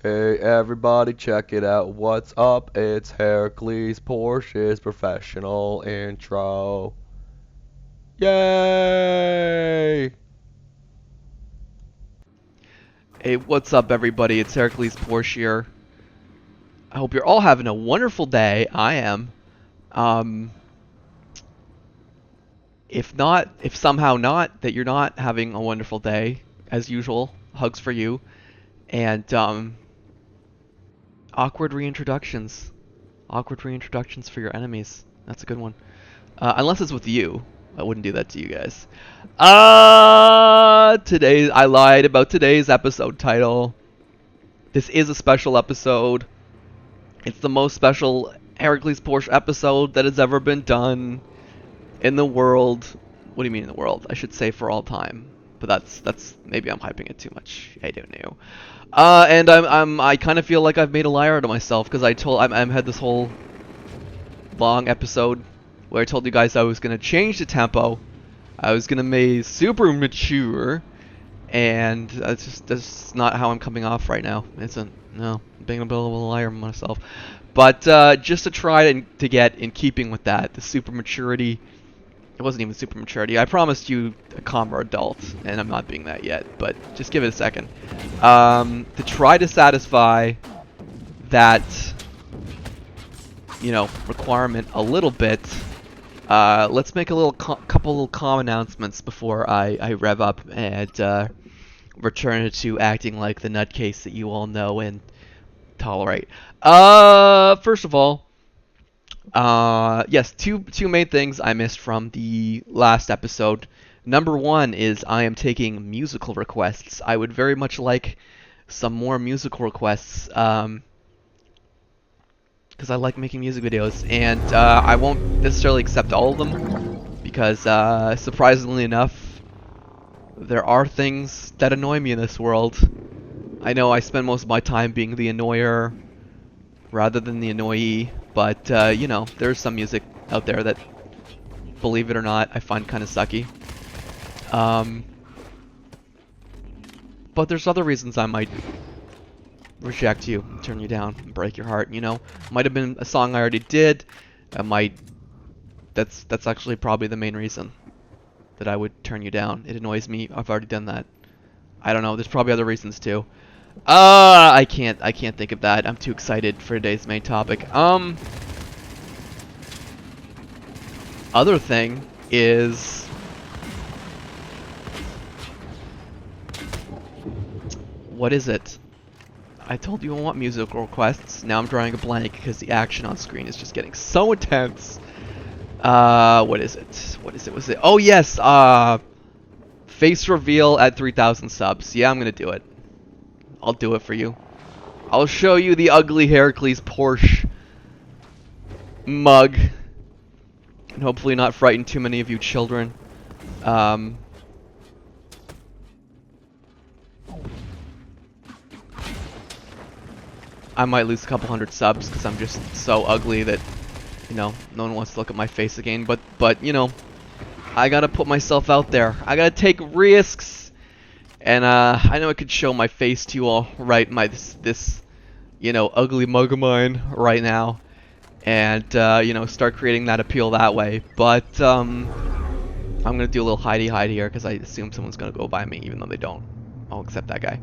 Hey everybody, check it out. What's up? It's Heracles, Porsche's professional intro. Yay! Hey, what's up, everybody? It's Heracles Porsche here. I hope you're all having a wonderful day. I am. Um, if somehow not, that you're not having a wonderful day, as usual, hugs for you. And, awkward reintroductions. Awkward reintroductions for your enemies. That's a good one. Unless it's with you. I wouldn't do that to you guys. Today, I lied about today's episode title. This is a special episode. It's the most special Heracles Porsche episode that has ever been done in the world. What do you mean in the world? I should say for all time. But that's maybe I'm hyping it too much. I don't know. And I kind of feel like I've made a liar out of myself because I had this whole long episode where I told you guys I was gonna change the tempo. I was gonna make super mature, and that's not how I'm coming off right now. It's a no, being a bit of a liar myself. But just to try to get in keeping with that, the super maturity. It wasn't even super maturity. I promised you a calmer adult, and I'm not being that yet. But just give it a second. To try to satisfy that, requirement a little bit. Let's make a couple little calm announcements before I rev up and return to acting like the nutcase that you all know and tolerate. First of all, yes, two main things I missed from the last episode. Number one is I am taking musical requests. I would very much like some more musical requests, because I like making music videos, and I won't necessarily accept all of them, because surprisingly enough, there are things that annoy me in this world. I know I spend most of my time being the annoyer rather than the annoyee, but there's some music out there that, believe it or not, I find kind of sucky. But there's other reasons I might reject you, turn you down, and break your heart. Might have been a song I already did. That's actually probably the main reason that I would turn you down. It annoys me. I've already done that. I don't know. There's probably other reasons too. I can't think of that. I'm too excited for today's main topic. Other thing is, what is it? I told you I want musical requests. Now I'm drawing a blank because the action on screen is just getting so intense. What is it? Was it? Oh yes. Face reveal at 3,000 subs. Yeah, I'm gonna do it. I'll do it for you. I'll show you the ugly Heracles Porsche mug, and hopefully not frighten too many of you children. I might lose a couple hundred subs because I'm just so ugly that, no one wants to look at my face again. But I gotta put myself out there. I gotta take risks. And I know I could show my face to you all right, this ugly mug of mine right now, and start creating that appeal that way. But I'm gonna do a little hidey here because I assume someone's gonna go by me, even though they don't. I'll accept that guy.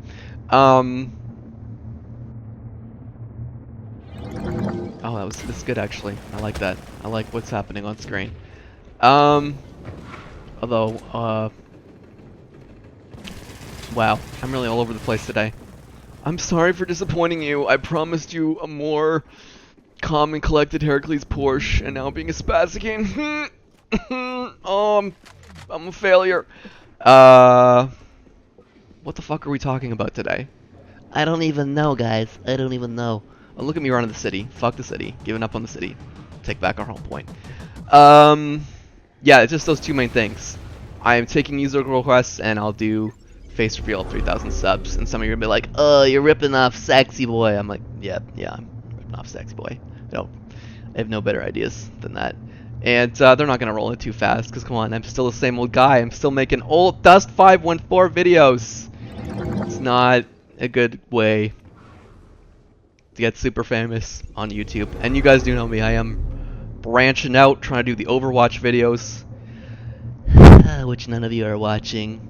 Oh, this is good actually. I like that. I like what's happening on screen. Although, wow, I'm really all over the place today. I'm sorry for disappointing you. I promised you a more calm and collected Heracles Porsche, and now I'm being a spaz again. Oh, I'm a failure. What the fuck are we talking about today? I don't even know, guys. I don't even know. Oh, look at me running the city. Fuck the city. Giving up on the city. Take back our home point. Yeah, it's just those two main things. I am taking user requests, and I'll do face reveal at 3,000 subs. And some of you are gonna be like, "Oh, you're ripping off Sexy Boy." I'm like, yeah, I'm ripping off Sexy Boy. I have no better ideas than that. And they're not gonna roll it too fast, because come on, I'm still the same old guy. I'm still making old Dust 514 videos. It's not a good way to get super famous on YouTube. And you guys do know me. I am branching out, trying to do the Overwatch videos, which none of you are watching.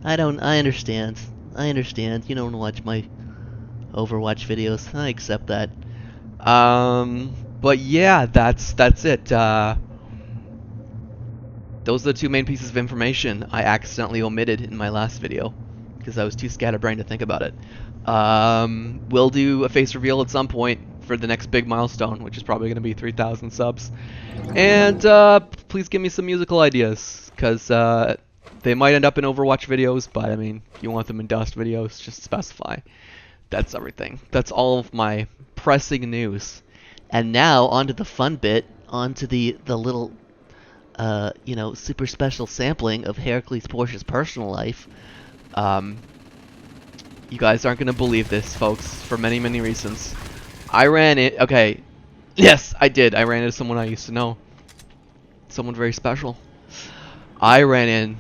I understand. I understand. You don't watch my Overwatch videos. I accept that. But yeah, that's it. Those are the two main pieces of information I accidentally omitted in my last video because I was too scatterbrained to think about it. We'll do a face reveal at some point for the next big milestone, which is probably going to be 3,000 subs. And please give me some musical ideas, because they might end up in Overwatch videos, but I mean, if you want them in Dust videos, just specify. That's everything. That's all of my pressing news. And now, on to the fun bit, on to the little, super special sampling of Heracles Porsche's personal life. You guys aren't going to believe this, folks, for many, many reasons. Okay, yes, I did. I ran into someone I used to know. Someone very special. I ran in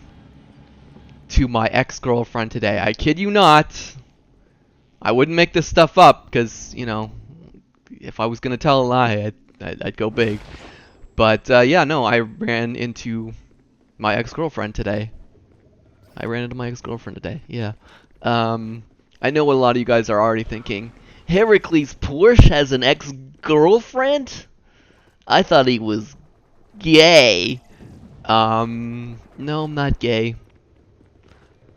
to my ex-girlfriend today. I kid you not. I wouldn't make this stuff up, because, if I was going to tell a lie, I'd go big. But, yeah, no, I ran into my ex-girlfriend today. Yeah. I know what a lot of you guys are already thinking. Heracles Porsche has an ex-girlfriend? I thought he was gay. No, I'm not gay.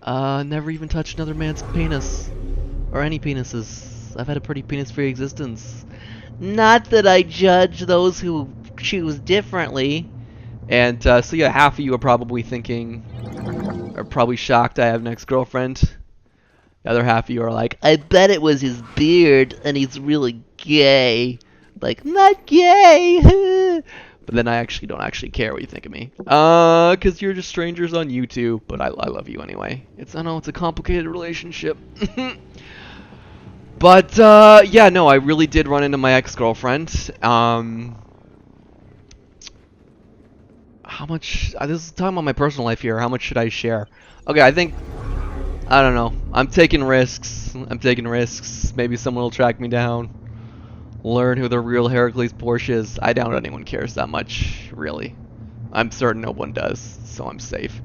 Never even touched another man's penis. Or any penises. I've had a pretty penis-free existence. Not that I judge those who choose differently. And, so yeah, half of you are probably thinking, are probably shocked I have an ex-girlfriend. The other half of you are like, I bet it was his beard, and he's really gay. Like, I'm not gay! But then I actually don't actually care what you think of me. Cause you're just strangers on YouTube, but I love you anyway. I know it's a complicated relationship. But, yeah, no, I really did run into my ex-girlfriend. How much, this is talking about my personal life here, how much should I share? Okay, I don't know, I'm taking risks, maybe someone will track me down, learn who the real Heracles Porsche is. I doubt anyone cares that much, really. I'm certain no one does, so I'm safe.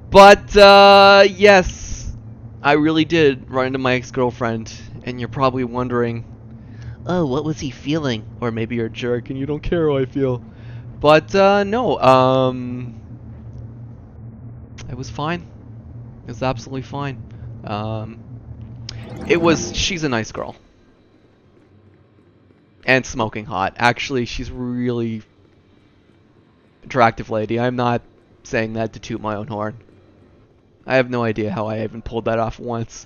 But, yes, I really did run into my ex-girlfriend, and you're probably wondering, oh, what was he feeling? Or maybe you're a jerk and you don't care how I feel. But, no, it was fine. It was absolutely fine. She's a nice girl. And smoking hot. Actually, she's really attractive lady. I'm not saying that to toot my own horn. I have no idea how I even pulled that off once.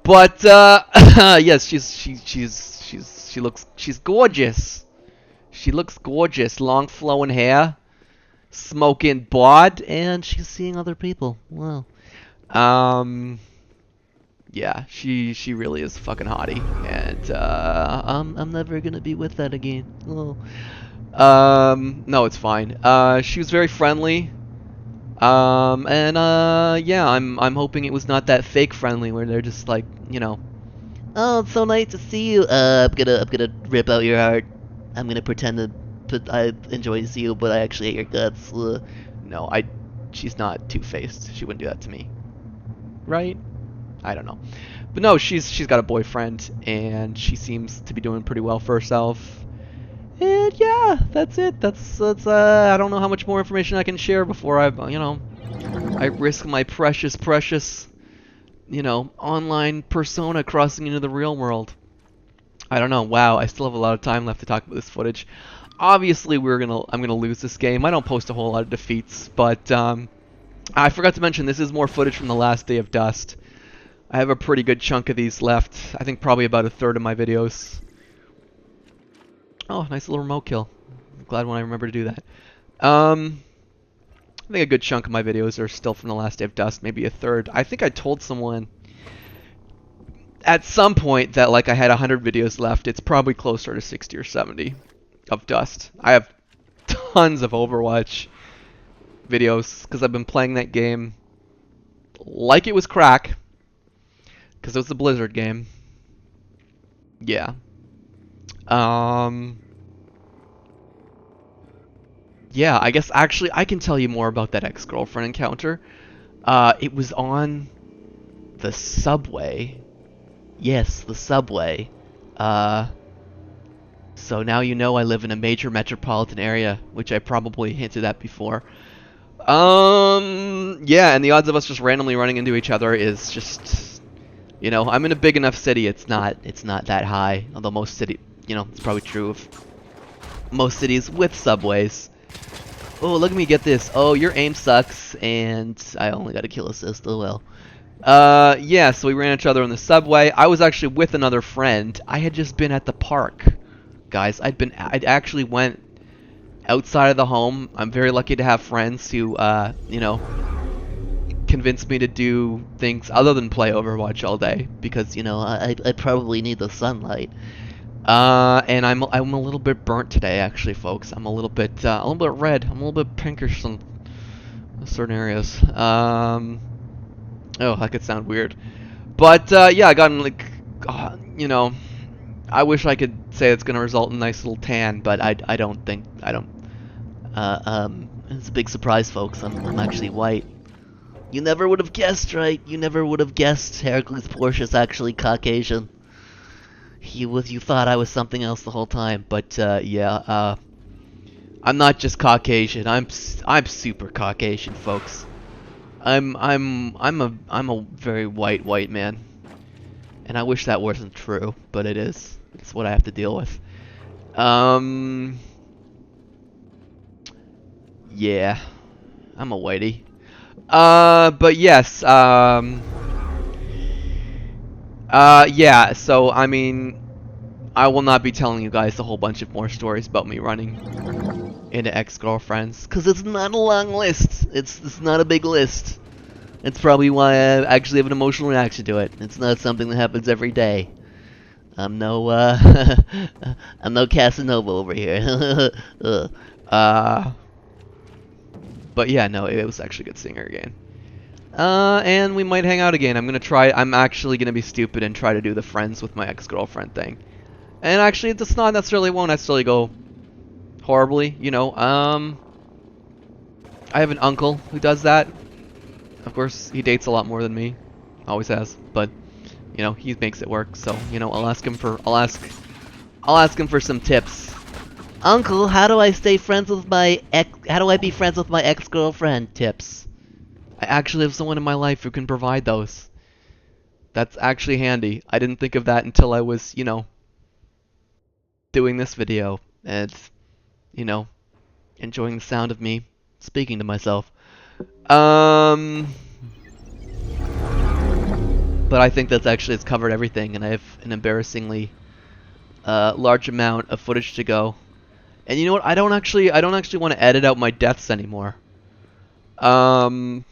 But, yes, she's gorgeous. She looks gorgeous. Long flowing hair. Smoking bod. And she's seeing other people. Wow. Yeah, she really is a fucking hottie, and I'm never gonna be with that again. Oh. No, it's fine. She was very friendly. And yeah, I'm hoping it was not that fake friendly where they're just like, oh, it's so nice to see you. I'm gonna rip out your heart. I'm gonna pretend I enjoy to see you, but I actually hate your guts. No, she's not two-faced. She wouldn't do that to me. Right? I don't know. But no, she's got a boyfriend, and she seems to be doing pretty well for herself. And yeah, that's it. That's I don't know how much more information I can share before I risk my precious, online persona crossing into the real world. I don't know. Wow, I still have a lot of time left to talk about this footage. Obviously, I'm gonna lose this game. I don't post a whole lot of defeats, but I forgot to mention this is more footage from the last day of Dust. I have a pretty good chunk of these left. I think probably about a third of my videos. Oh, nice little remote kill. I'm glad when I remember to do that. I think a good chunk of my videos are still from the last day of Dust, maybe a third. I think I told someone at some point that like I had 100 videos left. It's probably closer to 60 or 70 of Dust. I have tons of Overwatch videos because I've been playing that game like it was crack because it was the Blizzard game. Yeah. Um, yeah, I guess actually I can tell you more about that ex-girlfriend encounter. It was on the subway. Yes, the subway. Uh, so now you know I live in a major metropolitan area, which I probably hinted at before. Yeah, and the odds of us just randomly running into each other is just, I'm in a big enough city. It's not that high. Although most city, it's probably true of most cities with subways. Oh, look at me get this. Oh, your aim sucks, and I only got a kill assist. Oh well. Yeah, so we ran each other on the subway. I was actually with another friend. I had just been at the park, guys. I'd actually went outside of the home. I'm very lucky to have friends who, convinced me to do things other than play Overwatch all day because, I probably need the sunlight. And I'm a little bit burnt today, actually, folks. I'm a little bit red. I'm a little bit pinkish in certain areas. Oh, that could sound weird. But, yeah, I got like, I wish I could say it's going to result in a nice little tan, but I don't think, it's a big surprise, folks. I'm actually white. You never would have guessed, right? You never would have guessed Heracles Porsche's actually Caucasian. You thought I was something else the whole time, but, yeah, I'm not just Caucasian. I'm super Caucasian, folks. I'm a very white man, and I wish that wasn't true, but it is. It's what I have to deal with. Yeah, I'm a whitey. But yes. Yeah. So I mean, I will not be telling you guys a whole bunch of more stories about me running into ex-girlfriends, cause it's not a long list. It's not a big list. It's probably why I actually have an emotional reaction to it. It's not something that happens every day. I'm no I'm no Casanova over here. But yeah, no, it was actually good seeing her again. And we might hang out again. I'm actually gonna be stupid and try to do the friends with my ex-girlfriend thing. And actually, it's not necessarily, won't necessarily go horribly, I have an uncle who does that. Of course, he dates a lot more than me. Always has, but, he makes it work, so, I'll ask him for some tips. Uncle, how do I be friends with my ex-girlfriend? Tips. I actually have someone in my life who can provide those. That's actually handy. I didn't think of that until I was, doing this video and, enjoying the sound of me speaking to myself. But I think that's actually has covered everything, and I have an embarrassingly large amount of footage to go. And you know what? I don't actually want to edit out my deaths anymore. Well,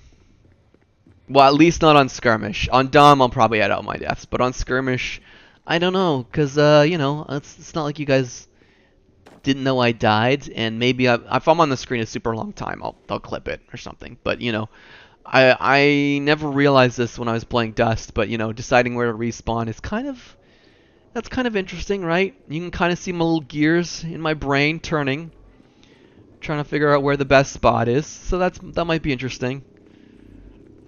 at least not on Skirmish. On Dom, I'll probably edit out my deaths, but on Skirmish, I don't know, cause it's not like you guys didn't know I died, and maybe if I'm on the screen a super long time, I'll clip it or something. But I never realized this when I was playing Dust, but deciding where to respawn is that's kind of interesting, right? You can kind of see my little gears in my brain turning, trying to figure out where the best spot is. So that might be interesting.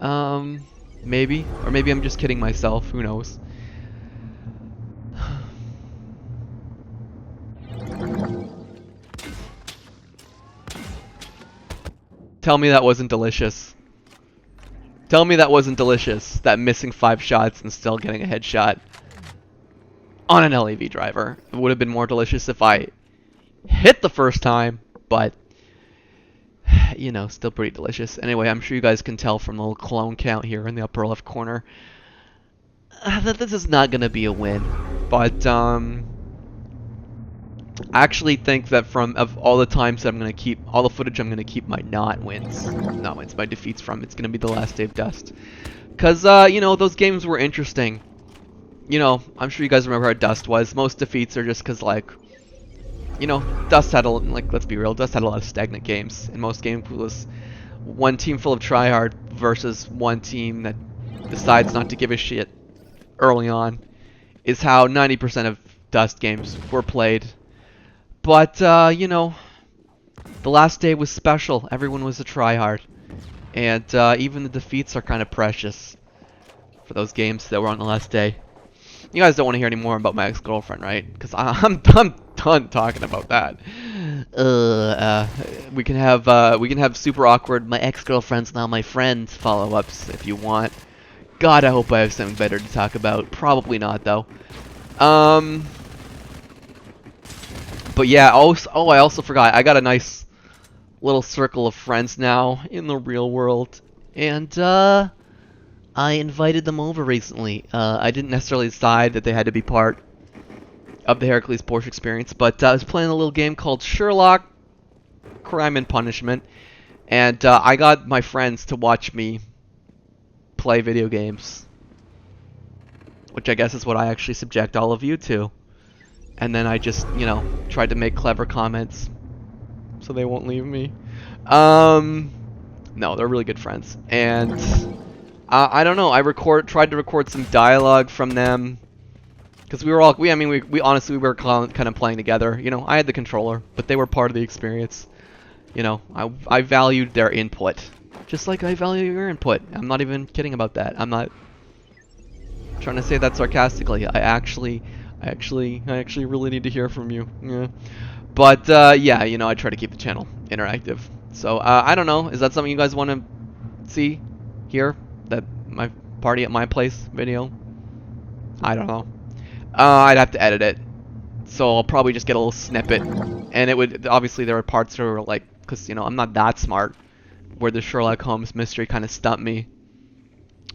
Maybe, or maybe I'm just kidding myself. Who knows? Tell me that wasn't delicious. Tell me that wasn't delicious. That missing 5 shots and still getting a headshot on an LAV driver. It would have been more delicious if I hit the first time, but still pretty delicious. Anyway, I'm sure you guys can tell from the little clone count here in the upper left corner that this is not going to be a win. But I actually think that of all the times that I'm going to keep, all the footage I'm going to keep my my defeats from, it's going to be the last day of Dust. Because, those games were interesting. I'm sure you guys remember how Dust was. Most defeats are just because, Dust had let's be real, Dust had a lot of stagnant games. And most games was one team full of tryhard versus one team that decides not to give a shit early on. Is how 90% of Dust games were played. But, the last day was special. Everyone was a tryhard. And even the defeats are kind of precious for those games that were on the last day. You guys don't want to hear any more about my ex-girlfriend, right? Because I'm done talking about that. We can have super awkward my ex-girlfriend's now my friend follow-ups if you want. God, I hope I have something better to talk about. Probably not though. But yeah. I also forgot. I got a nice little circle of friends now in the real world, and I invited them over recently. I didn't necessarily decide that they had to be part of the Heracles Porsche experience, but I was playing a little game called Sherlock Crime and Punishment, and I got my friends to watch me play video games, which I guess is what I actually subject all of you to. And then I just, tried to make clever comments so they won't leave me. No, they're really good friends, and I don't know. I tried to record some dialogue from them because we honestly we were kind of playing together. I had the controller, but they were part of the experience. I valued their input, just like I value your input. I'm not even kidding about that. I'm not trying to say that sarcastically. I actually really need to hear from you. Yeah. But yeah, I try to keep the channel interactive. So I don't know. Is that something you guys want to see here? That my party at my place video? I don't know. I'd have to edit it, so I'll probably just get a little snippet, and it would obviously there are parts that were like, because I'm not that smart, where the Sherlock Holmes mystery kind of stumped me,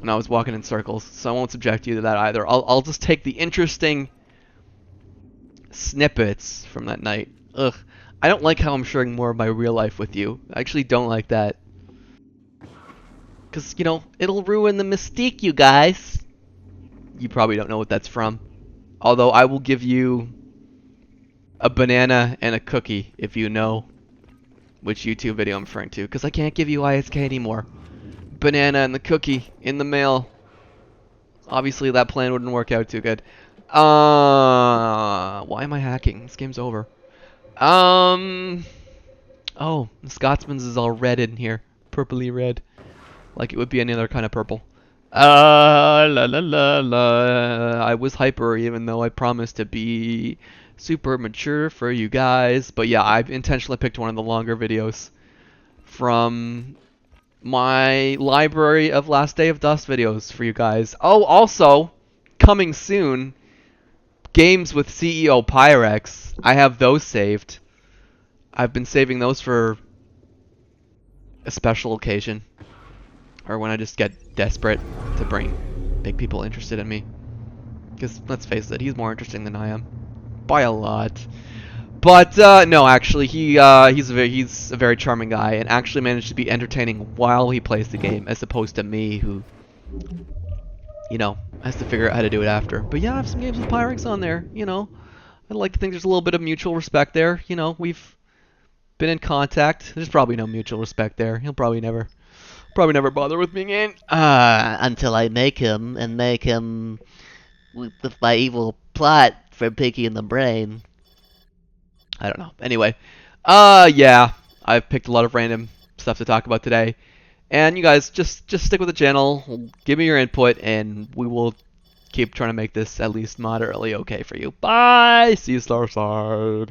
and I was walking in circles. So I won't subject you to that either. I'll just take the interesting snippets from that night. Ugh. I don't like how I'm sharing more of my real life with you. I actually don't like that. Because, it'll ruin the mystique, you guys. You probably don't know what that's from. Although I will give you a banana and a cookie if you know which YouTube video I'm referring to. Because I can't give you ISK anymore. Banana and the cookie in the mail. Obviously that plan wouldn't work out too good. Why am I hacking? This game's over. Oh, the Scotsman's is all red in here. Purpley red. Like it would be any other kind of purple. La la la la. I was hyper even though I promised to be super mature for you guys. But yeah, I've intentionally picked one of the longer videos from my library of Last Day of Dust videos for you guys. Oh, also, coming soon, games with CEO Pyrex. I have those saved. I've been saving those for a special occasion, or when I just get desperate to make people interested in me. Because let's face it, he's more interesting than I am, by a lot. But no, actually, he's a very charming guy, and actually managed to be entertaining while he plays the game, as opposed to me, who has to figure out how to do it after. But yeah, I have some games with Pyrex on there. I'd like to think there's a little bit of mutual respect there. We've been in contact. There's probably no mutual respect there. He'll probably never bother with being in. Until I make him with my evil plot for Pinky in the Brain. I don't know. Anyway, yeah, I've picked a lot of random stuff to talk about today. And you guys, just stick with the channel, give me your input, and we will keep trying to make this at least moderately okay for you. Bye! See you Starside.